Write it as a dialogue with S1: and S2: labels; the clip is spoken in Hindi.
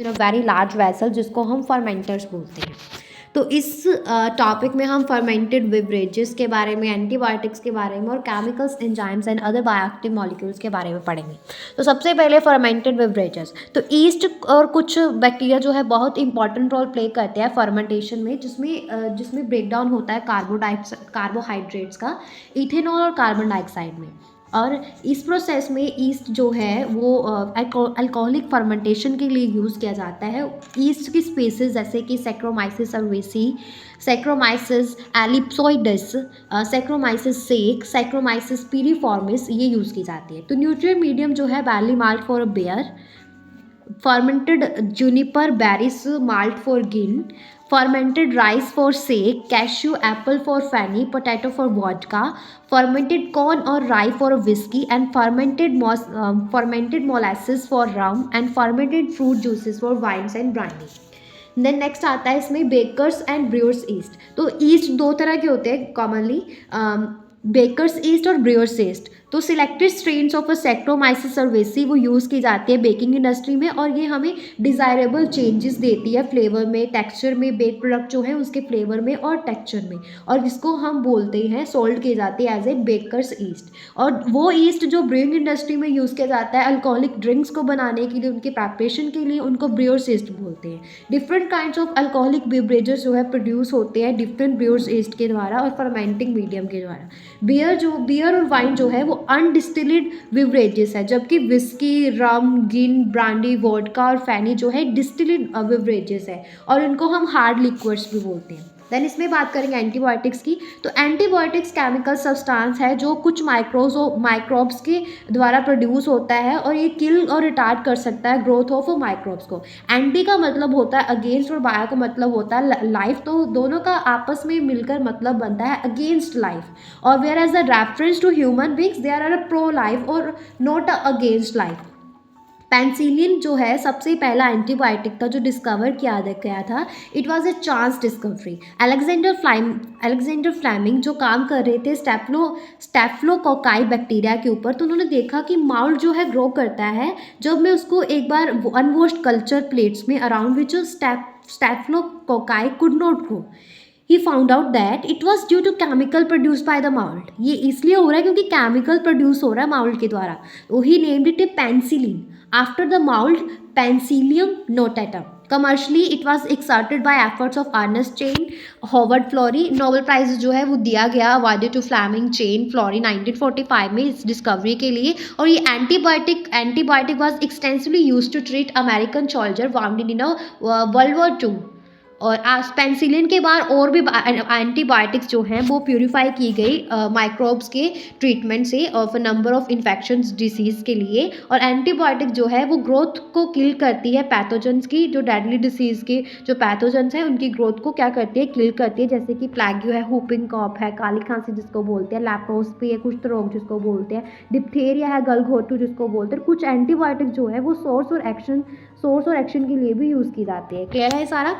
S1: In a very large vessel, जिसको हम फर्मेंटर्स बोलते हैं। तो इस टॉपिक में हम फर्मेंटेड बेवरेजेस के बारे में, एंटीबायोटिक्स के बारे में और chemicals, enzymes and other bioactive molecules के बारे में पढ़ेंगे। तो सबसे पहले फर्मेंटेड बेवरेजेस, तो ईस्ट और कुछ बैक्टीरिया जो है बहुत इंपॉर्टेंट रोल प्ले करते हैं फर्मेंटेशन में, जिसमें ब्रेक डाउन होता है कार्बोहाइड्रेट्स का इथेनॉल और कार्बन डाइऑक्साइड में। और इस प्रोसेस में ईस्ट जो है वो अल्कोहलिक फर्मेंटेशन के लिए यूज़ किया जाता है। ईस्ट की स्पीसीज जैसे कि सैक्रोमाइसिस सर्वेसी, सैक्रोमाइसिस एलिप्सोइडस, सैक्रोमाइसिस सेक, सैक्रोमाइसिस पीरिफॉर्मिस, ये यूज़ की जाती है। तो न्यूट्रिएंट मीडियम जो है barley malt for a beer, fermented juniper berries malt for gin, fermented rice for sake, cashew apple for fanny, potato for vodka, fermented corn or rye for whiskey, and fermented molasses for rum, and fermented fruit juices for wines and brandy. Then next आता है इसमें बेकर्स एंड ब्रूअर्स ईस्ट। तो ईस्ट दो तरह के होते हैं कॉमनली, बेकर्स ईस्ट और ब्रूअर्स ईस्ट। तो selected strains of a Saccharomyces cerevisiae वो यूज़ की जाती है बेकिंग इंडस्ट्री में, और ये हमें डिज़ायरेबल चेंजेस देती है फ्लेवर में, टेक्सचर में, बेक प्रोडक्ट जो है उसके फ्लेवर में और टेक्सचर में, और जिसको हम बोलते हैं सोल्ड की जाती है एज ए बेकर्स ईस्ट। और वो ईस्ट जो ब्रूइंग इंडस्ट्री में यूज़ किया जाता है अल्कोहलिक ड्रिंक्स को बनाने के लिए, उनके प्रिपरेशन के लिए, उनको ब्रूअर्स ईस्ट बोलते हैं। Different kinds of alcoholic beverages जो है प्रोड्यूस होते हैं डिफरेंट ब्रूअर्स ईस्ट के द्वारा और फर्मेंटिंग मीडियम के द्वारा। बियर और वाइन जो है वो अनडिस्टिल्ड बेवरेजेस है, जबकि विस्की, रम, गिन, ब्रांडी, वोडका और फैनी जो है डिस्टिल्ड बेवरेजेस है, और इनको हम हार्ड लिक्विड्स भी बोलते हैं। देन इसमें बात करेंगे एंटीबायोटिक्स की। तो एंटीबायोटिक्स केमिकल सब्सटेंस है जो कुछ माइक्रोब्स के द्वारा प्रोड्यूस होता है, और ये किल और रिटार्ड कर सकता है ग्रोथ ऑफ माइक्रोब्स को। एंटी का मतलब होता है अगेंस्ट और बायो का मतलब होता है लाइफ, तो दोनों का आपस में मिलकर मतलब बनता है अगेंस्ट लाइफ। और whereas the reference to human beings they are pro life और नॉट अगेंस्ट लाइफ। पेंसिलिन जो है सबसे पहला एंटीबायोटिक था जो डिस्कवर किया गया था। It was a chance discovery. Alexander Fleming जो काम कर रहे थे स्टेफ्लोकोकाई बैक्टीरिया के ऊपर, तो उन्होंने देखा कि माउल्ट जो है ग्रो करता है जब मैं उसको एक बार अनवॉश्ड कल्चर प्लेट्स में around which staphylococci could not grow. He found out that it was due to chemical produced by the mould। ये इसलिए हो रहा है क्योंकि केमिकल प्रोड्यूस हो रहा है माउल्ट के द्वारा। तो he named it a penicillin after the mould Penicillium notatum। Commercially it was exerted by efforts of Ernest Chain, Howard Florey। Nobel prize जो है वो दिया गया awarded to Fleming, Chain, Florey 1945 में इस डिस्कवरी के लिए। और ये antibiotic was extensively used to treat American soldier wounded in world war II। और पेंसिलिन के बाद और भी एंटीबायोटिक्स जो हैं वो प्यूरिफाई की गई माइक्रोब्स के ट्रीटमेंट से of number of infections disease के लिए। और एंटीबायोटिक जो है वो ग्रोथ को किल करती है, पैथोजेंस की, जो डेडली डिसीज़ के जो पैथोजेंस हैं उनकी ग्रोथ को क्या करती है, किल करती है। जैसे कि प्लेग्यू है, हुपिंग कॉफ है, काली खांसी जिसको बोलते हैं, लेप्रोस्पी है, कुष्ठ रोग जिसको बोलते हैं, डिप्थेरिया है, गलघोटू जिसको बोलते हैं। कुछ एंटीबायोटिक जो है वो सोर्स और एक्शन के लिए भी यूज़ की जाती है। क्लियर है सारा?